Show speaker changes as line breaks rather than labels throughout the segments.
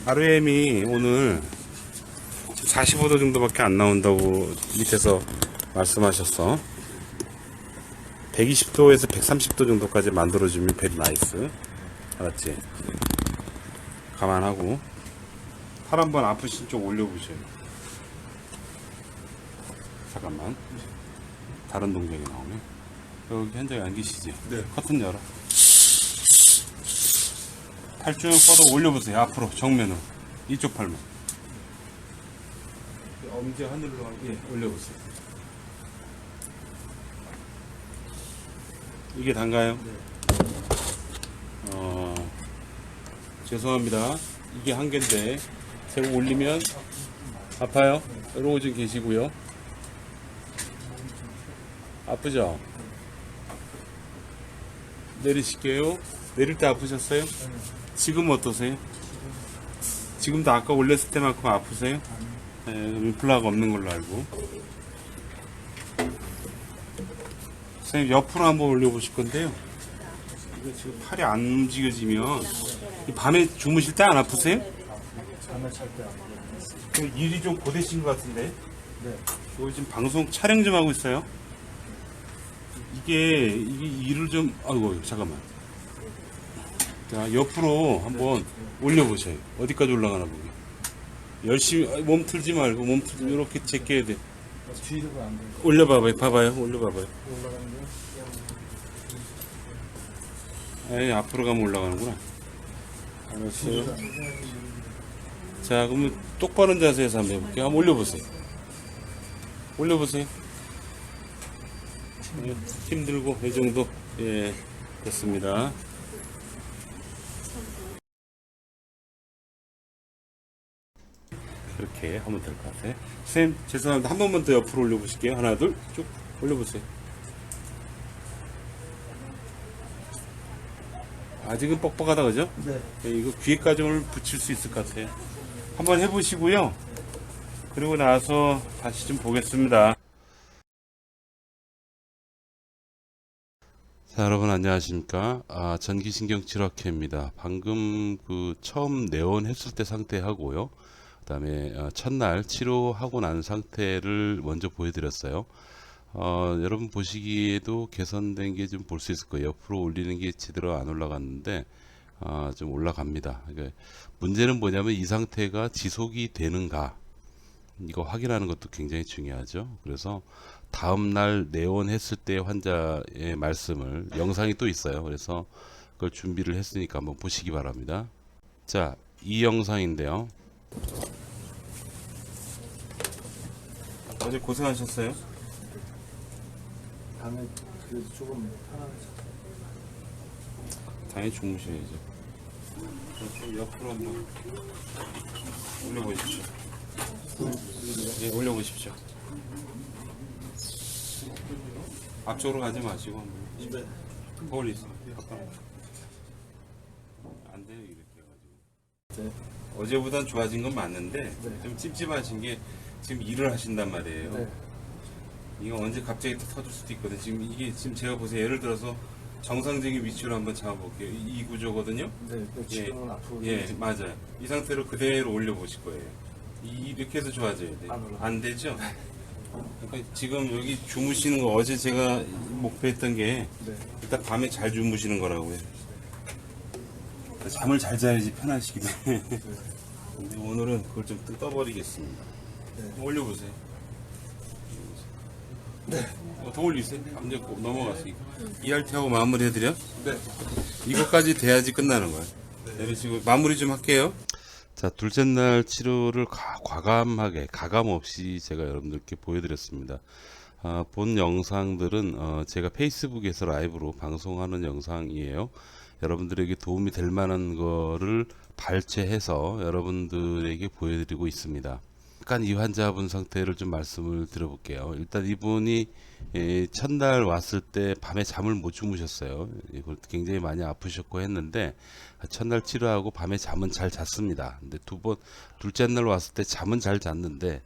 RM이 오늘 45도 정도밖에 안 나온다고 밑에서 말씀하셨어. 120도에서 130도 정도까지 만들어주면 베리 나이스. 알았지? 감안하고 팔 한번 아프신 쪽 올려보세요. 잠깐만. 다른 동작이 나오네. 여기 현장에 안 계시지?
네.
커튼 열어. 팔 쭉 뻗어 올려보세요. 앞으로 정면으로. 이쪽 팔만. 엄지 하늘로 올려보세요. 이게 단가요?
네.
죄송합니다. 이게 한 개인데 제가 올리면 아파요? 이러고 좀 계시고요. 아프죠? 내리실게요. 내릴 때 아프셨어요? 지금 어떠세요? 지금도 아까 올렸을 때만큼 아프세요? 네, 임플라가 없는 걸로 알고. 선생님 옆으로 한번 올려보실 건데요. 이거 지금 팔이 안 움직여지면 이 밤에 주무실 때 안 아프세요?
잠을 잘 때 안 먹어요.
그 일이 좀 고되신 것 같은데.
네.
여기 지금 방송 촬영 좀 하고 있어요. 이게 일을 좀 아이고 잠깐만. 자 옆으로 한번 올려보세요. 어디까지 올라가나 보게. 열심히 몸 틀지 말고 몸 틀지 이렇게 제껴야 돼.
뒤로 안 돼요.
올려봐봐요. 봐봐요. 올려봐봐요.
올라가는 게
에이 앞으로 가면 올라가는구나. 알았어요. 자 그러면 똑바른 자세에서 한번 해볼게요. 한번 올려보세요. 올려보세요. 힘들고 이 정도. 예 됐습니다. 그렇게 하면 될 것 같아요. 선생님 죄송합니다. 한 번만 더 옆으로 올려보실게요. 하나 둘 쭉 올려보세요. 아직은 뻑뻑하다 그죠?
네.
예, 이거 귀에까지 오늘 붙일 수 있을 것 같아요. 한번 해보시고요. 그리고 나서 다시 좀 보겠습니다. 자, 여러분 안녕하십니까? 전기신경치료학회입니다. 방금 그 처음 내원했을 때 상태하고요. 그다음에 첫날 치료하고 난 상태를 먼저 보여드렸어요. 여러분 보시기에도 개선된 게 좀 볼 수 있을 거예요. 옆으로 올리는 게 제대로 안 올라갔는데 좀 올라갑니다. 그러니까 문제는 뭐냐면 이 상태가 지속이 되는가 이거 확인하는 것도 굉장히 중요하죠. 그래서 다음날 내원했을 때 환자의 말씀을 영상이 또 있어요. 그래서 그걸 준비를 했으니까 한번 보시기 바랍니다. 자, 이 영상인데요. 어제 고생하셨어요?
밤에 그래도 조금 편안해서.
당연히 주무셔야죠. 좀 옆으로 한번 올려보십시오. 예, 올려보십시오. 앞쪽으로 가지 마시고 한번
네.
더 올리세요. 안 돼요 이렇게 해가지고.
네.
어제보단 좋아진 건 맞는데
네.
좀 찝찝하신 게 지금 일을 하신단 말이에요.
네.
이거 언제 갑자기 또 터질 수도 있거든요. 지금 이게 지금 제가 보세요. 예를 들어서 정상적인 위치로 한번 잡아볼게요. 이 구조거든요.
네. 지금은 앞으로
예, 맞아요. 이 상태로 그대로 올려보실 거예요. 이렇게 해서 좋아져야 돼요.
안 올라가요.
안 되죠? 그러니까 지금 여기 주무시는 거 어제 제가 목표했던 게
네.
일단 밤에 잘 주무시는 거라고요. 잠을 잘 자야지 편하시기도 해. 근데 오늘은 그걸 좀 떠버리겠습니다.
네.
올려보세요.
네.
더 올리세요. 감정 꼭 넘어갔으니까. ERT하고 마무리해드려?
네.
이것까지 돼야지 끝나는 거예요. 내리시고 마무리 좀 할게요. 자, 둘째 날 치료를 과감하게 가감 없이 제가 여러분들께 보여드렸습니다. 본 영상들은 제가 페이스북에서 라이브로 방송하는 영상이에요. 여러분들에게 도움이 될 만한 거를 발췌해서 여러분들에게 보여드리고 있습니다. 잠깐 이 환자분 상태를 좀 말씀을 드려볼게요. 일단 이분이 첫날 왔을 때 밤에 잠을 못 주무셨어요. 이걸 굉장히 많이 아프셨고 했는데 첫날 치료하고 밤에 잠은 잘 잤습니다. 근데 둘째 날 왔을 때 잠은 잘 잤는데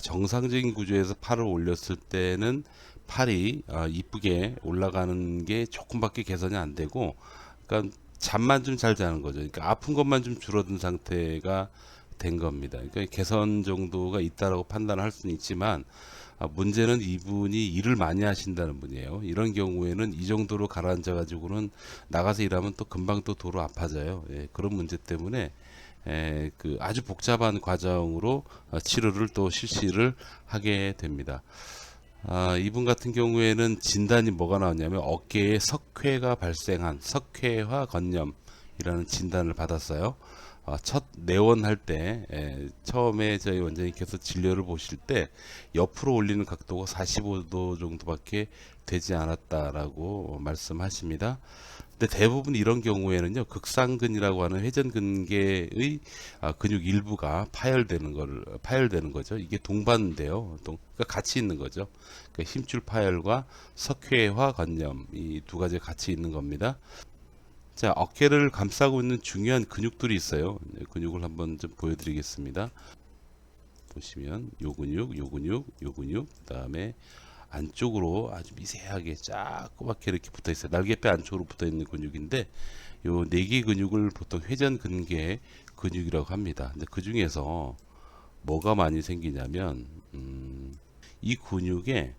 정상적인 구조에서 팔을 올렸을 때는 팔이 이쁘게 올라가는 게 조금밖에 개선이 안 되고, 그러니까 잠만 좀 잘 자는 거죠. 그러니까 아픈 것만 좀 줄어든 상태가 된 겁니다. 그러니까 개선 정도가 있다라고 판단할 수는 있지만 문제는 이분이 일을 많이 하신다는 분이에요. 이런 경우에는 이 정도로 가라앉아 가지고는 나가서 일하면 또 금방 또 도로 아파져요. 예, 그런 문제 때문에 그 아주 복잡한 과정으로 치료를 또 실시를 하게 됩니다. 이분 같은 경우에는 진단이 뭐가 나왔냐면 어깨에 석회가 발생한 석회화 건염이라는 진단을 받았어요. 첫 내원할 때 처음에 저희 원장님께서 진료를 보실 때 옆으로 올리는 각도가 45도 정도밖에 되지 않았다라고 말씀하십니다. 근데 대부분 이런 경우에는요, 극상근이라고 하는 회전근개의 근육 일부가 파열되는 거죠. 이게 동반인데요. 그러니까 같이 있는 거죠. 그러니까 힘줄 파열과 석회화 건염 이 두 가지 같이 있는 겁니다. 자, 어깨를 감싸고 있는 중요한 근육들이 있어요. 근육을 한번 좀 보여드리겠습니다. 보시면 요 근육, 요 근육, 요 근육, 그다음에 안쪽으로 아주 미세하게 조그맣게 이렇게 붙어 있어요. 날개뼈 안쪽으로 붙어 있는 근육인데 요 네 개 근육을 보통 회전근개 근육이라고 합니다. 근데 그 중에서 뭐가 많이 생기냐면 이 근육에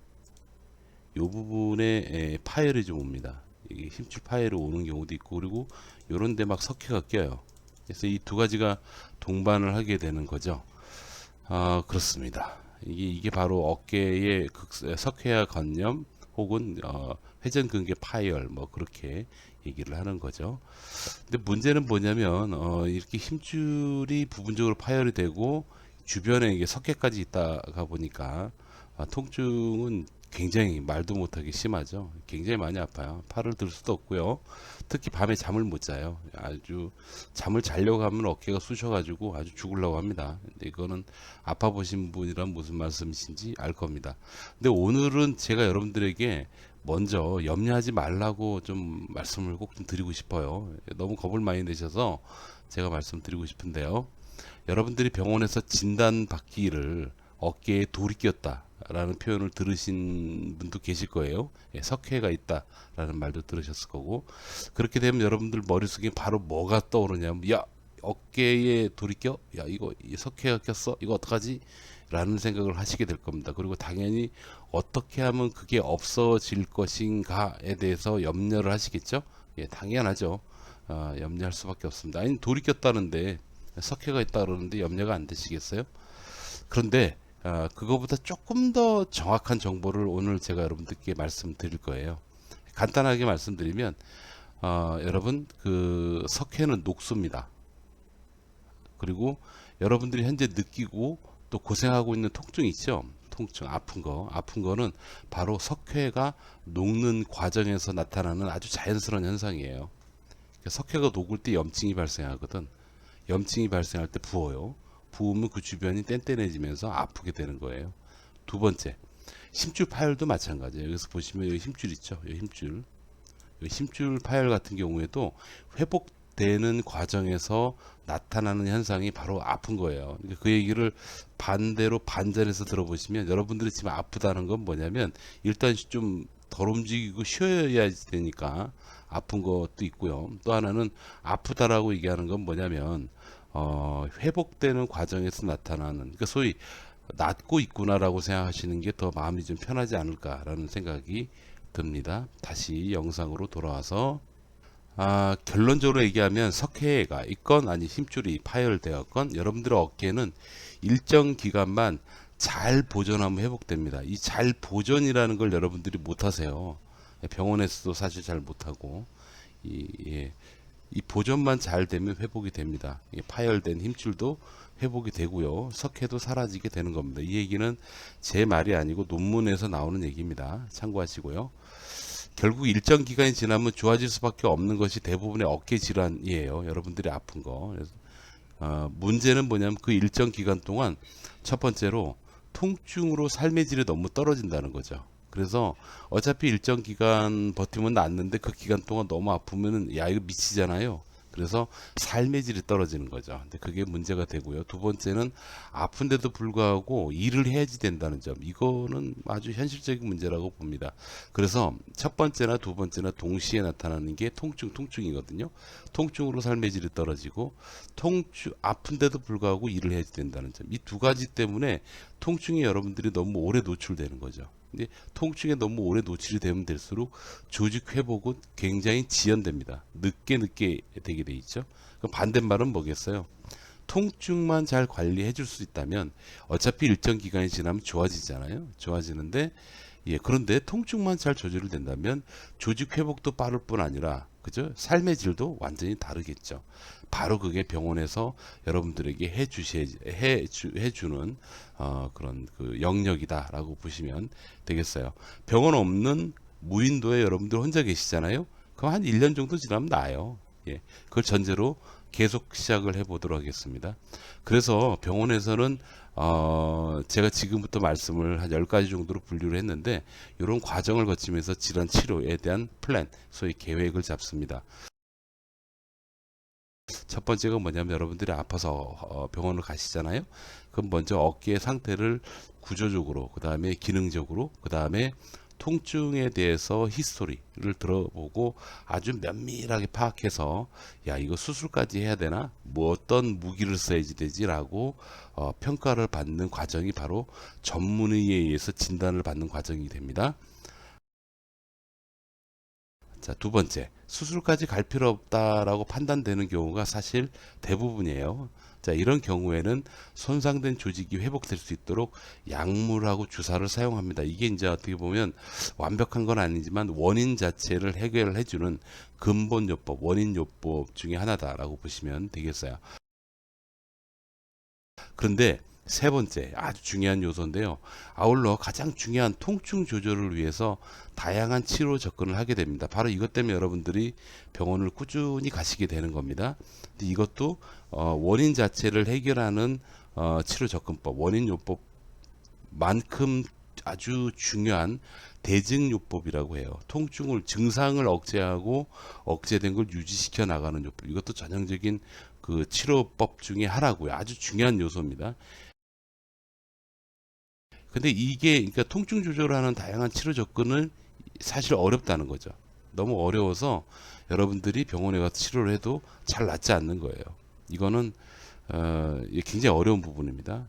요 부분에 파열이 좀 옵니다. 이게 힘줄 파열이 오는 경우도 있고 그리고 요런 데 막 석회가 껴요. 그래서 이 두 가지가 동반을 하게 되는 거죠. 그렇습니다. 이게 바로 어깨의 석회화 건염 혹은 회전근개 파열 뭐 그렇게 얘기를 하는 거죠. 근데 문제는 뭐냐면 이렇게 힘줄이 부분적으로 파열이 되고 주변에 이게 석회까지 있다가 보니까 통증은 굉장히 말도 못하게 심하죠. 굉장히 많이 아파요. 팔을 들 수도 없고요. 특히 밤에 잠을 못 자요. 아주 잠을 자려고 하면 어깨가 쑤셔가지고 아주 죽으려고 합니다. 근데 이거는 아파 보신 분이란 무슨 말씀이신지 알 겁니다. 근데 오늘은 제가 여러분들에게 먼저 염려하지 말라고 좀 말씀을 꼭 좀 드리고 싶어요. 너무 겁을 많이 내셔서 제가 말씀드리고 싶은데요. 여러분들이 병원에서 진단 받기를 어깨에 돌이 꼈다 라는 표현을 들으신 분도 계실 거예요. 석회가 있다 라는 말도 들으셨을 거고, 그렇게 되면 여러분들 머릿속에 바로 뭐가 떠오르냐면 야, 어깨에 돌이 껴? 야, 이거 석회가 꼈어? 이거 어떡하지? 라는 생각을 하시게 될 겁니다. 그리고 당연히 어떻게 하면 그게 없어질 것인가에 대해서 염려를 하시겠죠. 예, 당연하죠. 염려할 수밖에 없습니다. 아니, 돌이 꼈다는데 석회가 있다 그러는데 염려가 안 되시겠어요? 그런데 그거보다 조금 더 정확한 정보를 오늘 제가 여러분들께 말씀드릴 거예요. 간단하게 말씀드리면 여러분 그 석회는 녹수입니다. 그리고 여러분들이 현재 느끼고 또 고생하고 있는 통증 있죠? 통증, 아픈 거는 바로 석회가 녹는 과정에서 나타나는 아주 자연스러운 현상이에요. 석회가 녹을 때 염증이 발생하거든. 염증이 발생할 때 부어요. 부으면 그 주변이 뗀뗀해지면서 아프게 되는 거예요. 두 번째, 힘줄 파열도 마찬가지예요. 여기서 보시면 여기 힘줄 있죠? 여기 힘줄. 여기 힘줄 파열 같은 경우에도 회복되는 과정에서 나타나는 현상이 바로 아픈 거예요. 그러니까 그 얘기를 반대로 반전해서 들어보시면 여러분들이 지금 아프다는 건 뭐냐면 일단 좀 덜 움직이고 쉬어야 되니까 아픈 것도 있고요. 또 하나는 아프다라고 얘기하는 건 뭐냐면 회복되는 과정에서 나타나는, 그러니까 소위 낫고 있구나라고 생각하시는 게 더 마음이 좀 편하지 않을까라는 생각이 듭니다. 다시 영상으로 돌아와서 결론적으로 얘기하면 석회가 있건 아니 힘줄이 파열되었건 여러분들의 어깨는 일정 기간만 잘 보존하면 회복됩니다. 이 잘 보존이라는 걸 여러분들이 못하세요. 병원에서도 사실 잘 못하고 이 보존만 잘 되면 회복이 됩니다. 파열된 힘줄도 회복이 되고요. 석회도 사라지게 되는 겁니다. 이 얘기는 제 말이 아니고 논문에서 나오는 얘기입니다. 참고하시고요. 결국 일정 기간이 지나면 좋아질 수밖에 없는 것이 대부분의 어깨 질환이에요. 여러분들이 아픈 거. 그래서 문제는 뭐냐면 그 일정 기간 동안 첫 번째로 통증으로 삶의 질이 너무 떨어진다는 거죠. 그래서 어차피 일정 기간 버티면 낫는데 그 기간 동안 너무 아프면은 야 이거 미치잖아요. 그래서 삶의 질이 떨어지는 거죠. 근데 그게 문제가 되고요. 두 번째는 아픈데도 불구하고 일을 해야지 된다는 점. 이거는 아주 현실적인 문제라고 봅니다. 그래서 첫 번째나 두 번째나 동시에 나타나는 게 통증이거든요. 통증으로 삶의 질이 떨어지고 아픈데도 불구하고 일을 해야지 된다는 점. 이 두 가지 때문에 통증에 여러분들이 너무 오래 노출되는 거죠. 근데 통증에 너무 오래 노출이 되면 될수록 조직 회복은 굉장히 지연됩니다. 늦게 되게 돼 있죠. 그럼 반대말은 뭐겠어요? 통증만 잘 관리해 줄 수 있다면 어차피 일정 기간이 지나면 좋아지잖아요. 좋아지는데 그런데 통증만 잘 조절이 된다면 조직 회복도 빠를 뿐 아니라 그죠? 삶의 질도 완전히 다르겠죠. 바로 그게 병원에서 여러분들에게 해주는 그런 그 영역이다라고 보시면 되겠어요. 병원 없는 무인도에 여러분들 혼자 계시잖아요. 그럼 한 1년 정도 지나면 나아요. 그걸 전제로 계속 시작을 해보도록 하겠습니다. 그래서 병원에서는 제가 지금부터 말씀을 한 10가지 정도로 분류를 했는데 이런 과정을 거치면서 질환 치료에 대한 플랜, 소위 계획을 잡습니다. 첫 번째가 뭐냐면 여러분들이 아파서 병원을 가시잖아요. 그럼 먼저 어깨의 상태를 구조적으로, 그 다음에 기능적으로, 그 다음에 통증에 대해서 히스토리를 들어보고 아주 면밀하게 파악해서 야 이거 수술까지 해야 되나? 뭐 어떤 무기를 써야지 되지라고 평가를 받는 과정이 바로 전문의에 의해서 진단을 받는 과정이 됩니다. 자, 두 번째, 수술까지 갈 필요 없다라고 판단되는 경우가 사실 대부분이에요. 자, 이런 경우에는 손상된 조직이 회복될 수 있도록 약물하고 주사를 사용합니다. 이게 이제 어떻게 보면 완벽한 건 아니지만 원인 자체를 해결해주는 근본요법, 원인요법 중에 하나다라고 보시면 되겠어요. 그런데 세 번째 아주 중요한 요소인데요. 아울러 가장 중요한 통증 조절을 위해서 다양한 치료 접근을 하게 됩니다. 바로 이것 때문에 여러분들이 병원을 꾸준히 가시게 되는 겁니다. 근데 이것도 원인 자체를 해결하는 치료 접근법, 원인요법만큼 아주 중요한 대증요법이라고 해요. 증상을 억제하고 억제된 걸 유지시켜 나가는 요법. 이것도 전형적인 그 치료법 중에 하나고요. 아주 중요한 요소입니다. 근데 이게 그러니까 통증 조절하는 다양한 치료 접근은 사실 어렵다는 거죠. 너무 어려워서 여러분들이 병원에 가서 치료를 해도 잘 낫지 않는 거예요. 이거는 굉장히 어려운 부분입니다.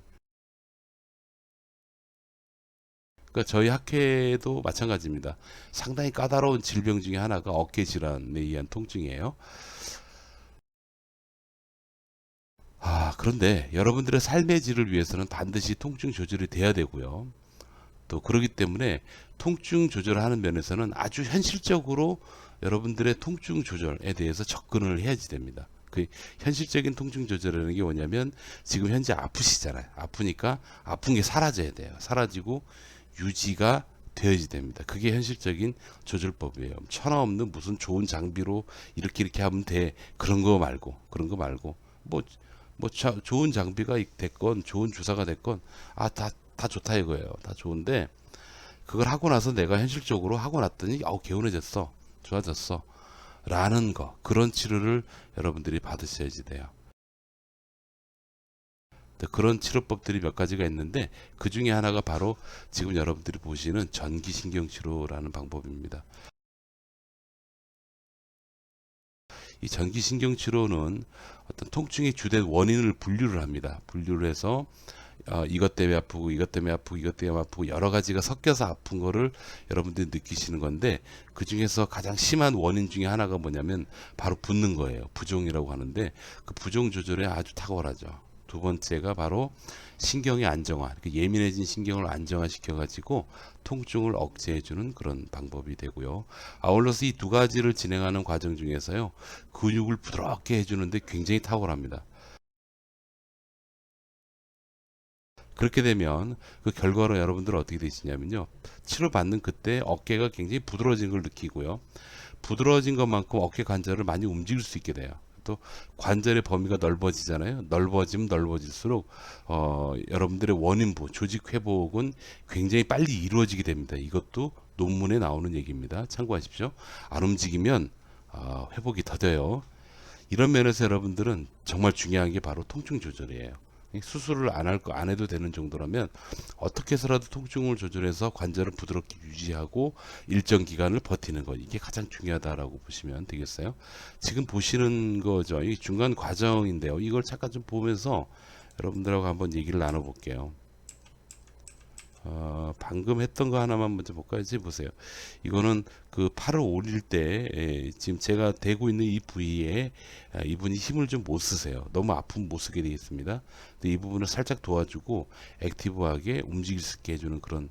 그러니까 저희 학회도 마찬가지입니다. 상당히 까다로운 질병 중에 하나가 어깨 질환에 의한 통증이에요. 그런데 여러분들의 삶의 질을 위해서는 반드시 통증 조절이 돼야 되고요. 또 그렇기 때문에 통증 조절하는 면에서는 아주 현실적으로 여러분들의 통증 조절에 대해서 접근을 해야지 됩니다. 그 현실적인 통증 조절이라는 게 뭐냐면 지금 현재 아프시잖아요. 아프니까 아픈 게 사라져야 돼요. 사라지고 유지가 되어야지 됩니다. 그게 현실적인 조절법이에요. 천하없는 무슨 좋은 장비로 이렇게 하면 돼. 그런 거 말고 좋은 장비가 됐건 좋은 주사가 됐건 다 좋다 이거예요. 다 좋은데 그걸 하고 나서 내가 현실적으로 하고 났더니 개운해졌어, 좋아졌어 라는 거, 그런 치료를 여러분들이 받으셔야지 돼요. 그런 치료법들이 몇 가지가 있는데 그 중에 하나가 바로 지금 여러분들이 보시는 전기신경치료라는 방법입니다. 이 전기신경치료는 어떤 통증의 주된 원인을 분류를 합니다. 분류를 해서 이것 때문에 아프고 이것 때문에 아프고 이것 때문에 아프고 여러 가지가 섞여서 아픈 거를 여러분들이 느끼시는 건데 그 중에서 가장 심한 원인 중에 하나가 뭐냐면 바로 붓는 거예요. 부종이라고 하는데 그 부종 조절에 아주 탁월하죠. 두 번째가 바로 신경의 안정화, 예민해진 신경을 안정화시켜 가지고 통증을 억제해 주는 그런 방법이 되고요. 아울러서 이 두 가지를 진행하는 과정 중에서요, 근육을 부드럽게 해주는데 굉장히 탁월합니다. 그렇게 되면 그 결과로 여러분들은 어떻게 되시냐면요, 치료받는 그때 어깨가 굉장히 부드러워진 걸 느끼고요, 부드러워진 것만큼 어깨 관절을 많이 움직일 수 있게 돼요. 또 관절의 범위가 넓어지잖아요. 넓어지면 넓어질수록 여러분들의 원인부 조직 회복은 굉장히 빨리 이루어지게 됩니다. 이것도 논문에 나오는 얘기입니다. 참고하십시오. 안 움직이면 회복이 더뎌요. 이런 면에서 여러분들은 정말 중요한 게 바로 통증 조절이에요. 수술을 안 해도 되는 정도라면 어떻게 해서라도 통증을 조절해서 관절을 부드럽게 유지하고 일정 기간을 버티는 것, 이게 가장 중요하다라고 보시면 되겠어요. 지금 보시는 거죠. 이 중간 과정인데요. 이걸 잠깐 좀 보면서 여러분들하고 한번 얘기를 나눠볼게요. 방금 했던 거 하나만 먼저 볼까요? 이제 보세요. 이거는 그 팔을 올릴 때 지금 제가 대고 있는 이 부위에 이분이 힘을 좀 못 쓰세요. 너무 아프면 못 쓰게 되어 있습니다. 근데 이 부분을 살짝 도와주고 액티브하게 움직일 수 있게 해주는 그런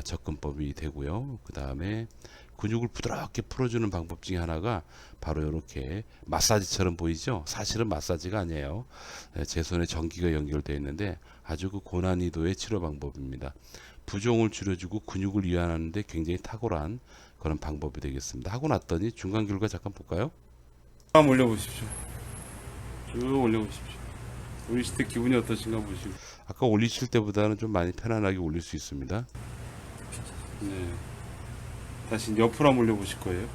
접근법이 되고요. 그 다음에 근육을 부드럽게 풀어주는 방법 중에 하나가 바로 이렇게 마사지처럼 보이죠? 사실은 마사지가 아니에요. 제 손에 전기가 연결되어 있는데 아주 그 고난이도의 치료 방법입니다. 부종을 줄여주고 근육을 이완하는데 굉장히 탁월한 그런 방법이 되겠습니다. 하고 났더니 중간 결과 잠깐 볼까요? 한번 올려보십시오. 쭉 올려보십시오. 올리실 때 기분이 어떠신가 보시고. 아까 올리실 때보다는 좀 많이 편안하게 올릴 수 있습니다. 네. 다시 옆으로 한번 올려보실 거예요.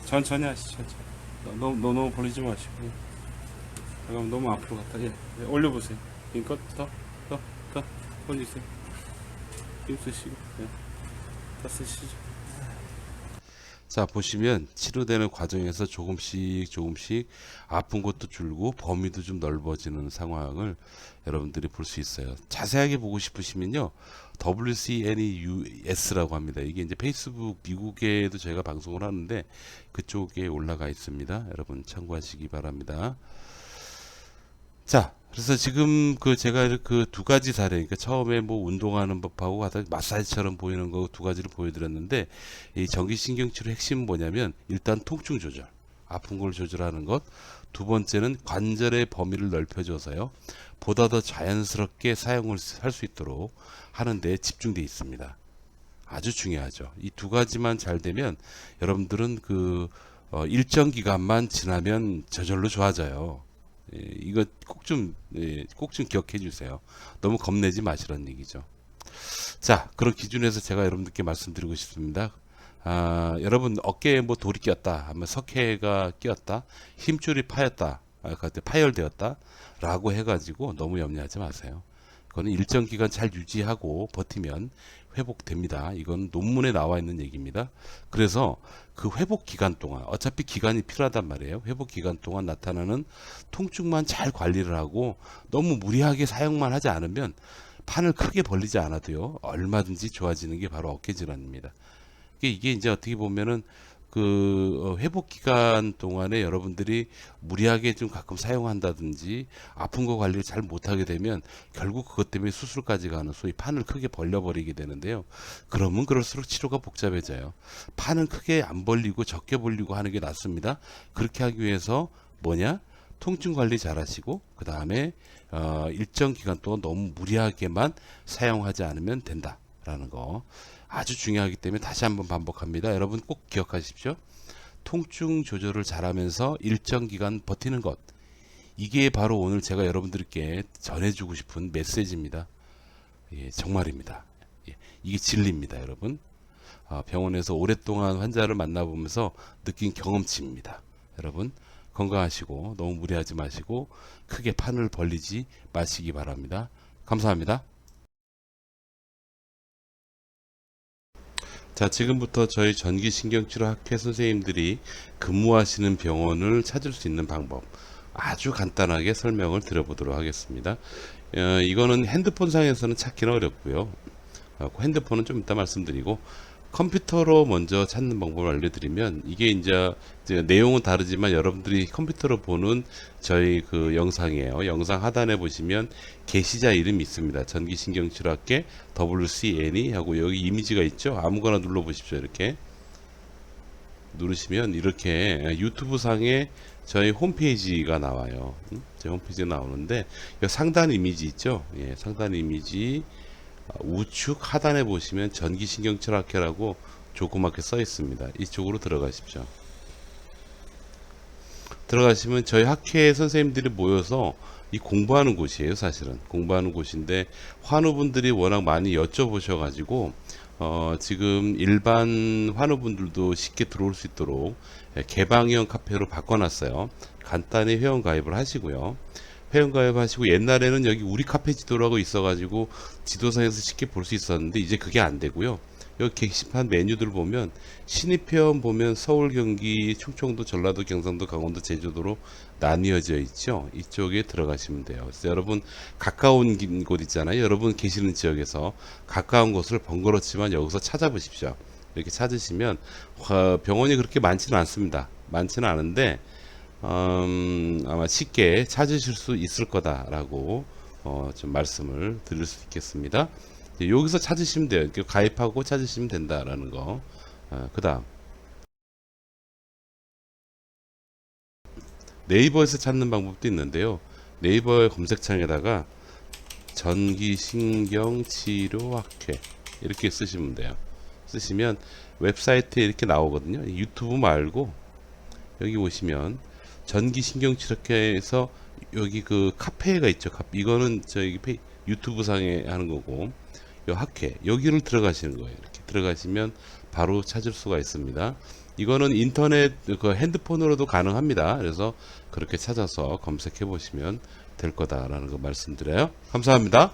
천천히 하시죠. 천천히. 너무 벌리지 마시고. 잠깐만 너무 앞으로 갔다. 예. 올려보세요. 힘껏 더 올리세요. 힘 쓰시고. 예. 다 쓰시죠. 자, 보시면 치료되는 과정에서 조금씩 아픈 곳도 줄고 범위도 좀 넓어지는 상황을 여러분들이 볼 수 있어요. 자세하게 보고 싶으시면요, WCNEUS라고 합니다. 이게 이제 페이스북 미국에도 제가 방송을 하는데 그쪽에 올라가 있습니다. 여러분 참고하시기 바랍니다. 자, 그래서 지금 제가 그 두 가지 사례, 그러니까 처음에 뭐 운동하는 법하고 마사지처럼 보이는 거 두 가지를 보여드렸는데, 이 전기신경치료 핵심은 뭐냐면 일단 통증 조절, 아픈 걸 조절하는 것. 두 번째는 관절의 범위를 넓혀줘서요, 보다 더 자연스럽게 사용을 할 수 있도록 하는 데 집중되어 있습니다. 아주 중요하죠. 이 두 가지만 잘 되면 여러분들은 일정 기간만 지나면 저절로 좋아져요. 이거 꼭 좀 기억해 주세요. 너무 겁내지 마시라는 얘기죠. 자, 그런 기준에서 제가 여러분들께 말씀드리고 싶습니다. 여러분 어깨에 뭐 돌이 꼈다 하면 석회가 끼었다, 힘줄이 파였다, 그때 파열되었다 라고 해가지고 너무 염려하지 마세요. 그거는 일정 기간 잘 유지하고 버티면 회복됩니다. 이건 논문에 나와 있는 얘기입니다. 그래서 그 회복 기간 동안, 어차피 기간이 필요하단 말이에요. 회복 기간 동안 나타나는 통증만 잘 관리를 하고 너무 무리하게 사용만 하지 않으면 판을 크게 벌리지 않아도요, 얼마든지 좋아지는 게 바로 어깨 질환입니다. 이게 이제 어떻게 보면은 회복 기간 동안에 여러분들이 무리하게 좀 가끔 사용한다든지 아픈 거 관리를 잘 못하게 되면 결국 그것 때문에 수술까지 가는, 소위 판을 크게 벌려버리게 되는데요. 그러면 그럴수록 치료가 복잡해져요. 판은 크게 안 벌리고 적게 벌리고 하는 게 낫습니다. 그렇게 하기 위해서 뭐냐? 통증 관리 잘 하시고, 그 다음에 일정 기간 동안 너무 무리하게만 사용하지 않으면 된다라는 거. 아주 중요하기 때문에 다시 한번 반복합니다. 여러분 꼭 기억하십시오. 통증 조절을 잘하면서 일정 기간 버티는 것. 이게 바로 오늘 제가 여러분들께 전해주고 싶은 메시지입니다. 예, 정말입니다. 예, 이게 진리입니다, 여러분. 병원에서 오랫동안 환자를 만나보면서 느낀 경험치입니다. 여러분 건강하시고 너무 무리하지 마시고 크게 판을 벌리지 마시기 바랍니다. 감사합니다. 자, 지금부터 저희 전기신경치료학회 선생님들이 근무하시는 병원을 찾을 수 있는 방법, 아주 간단하게 설명을 드려보도록 하겠습니다. 이거는 핸드폰상에서는 찾기는 어렵고요. 핸드폰은 좀 이따 말씀드리고, 컴퓨터로 먼저 찾는 방법을 알려드리면, 이게 이제 내용은 다르지만 여러분들이 컴퓨터로 보는 저희 그 영상이에요. 영상 하단에 보시면 게시자 이름이 있습니다. 전기신경치료학회 WCNE 하고 여기 이미지가 있죠. 아무거나 눌러 보십시오. 이렇게 누르시면 이렇게 유튜브 상에 저희 홈페이지가 나와요. 제 홈페이지가 나오는데 상단 이미지 있죠. 예, 상단 이미지 우측 하단에 보시면 전기신경치료학회라고 조그맣게 써 있습니다. 이쪽으로 들어가십시오. 들어가시면 저희 학회 선생님들이 모여서 이 공부하는 곳이에요. 사실은 공부하는 곳인데 환우분들이 워낙 많이 여쭤보셔 가지고 지금 일반 환우분들도 쉽게 들어올 수 있도록 개방형 카페로 바꿔놨어요. 간단히 회원 가입을 하시고요. 회원 가입하시고, 옛날에는 여기 우리 카페 지도라고 있어가지고 지도상에서 쉽게 볼 수 있었는데 이제 그게 안 되고요. 여기 게시판 메뉴들 보면 신입회원 보면 서울, 경기, 충청도, 전라도, 경상도, 강원도, 제주도로 나뉘어져 있죠. 이쪽에 들어가시면 돼요. 그래서 여러분 가까운 곳 있잖아요. 여러분 계시는 지역에서 가까운 곳을 번거롭지만 여기서 찾아보십시오. 이렇게 찾으시면 병원이 그렇게 많지는 않습니다. 많지는 않은데 아마 쉽게 찾으실 수 있을 거다라고 좀 말씀을 드릴 수 있겠습니다. 여기서 찾으시면 돼요. 이렇게 가입하고 찾으시면 된다라는 거. 그 다음 네이버에서 찾는 방법도 있는데요. 네이버 검색창에다가 전기신경치료학회 이렇게 쓰시면 돼요. 쓰시면 웹사이트에 이렇게 나오거든요. 유튜브 말고 여기 오시면 전기신경치료학회에서 여기 그 카페가 있죠. 이거는 저기 유튜브 상에 하는 거고, 요 학회 여기를 들어가시는 거예요. 이렇게 들어가시면 바로 찾을 수가 있습니다. 이거는 인터넷 그 핸드폰으로도 가능합니다. 그래서 그렇게 찾아서 검색해 보시면 될 거다라는 거 말씀드려요. 감사합니다.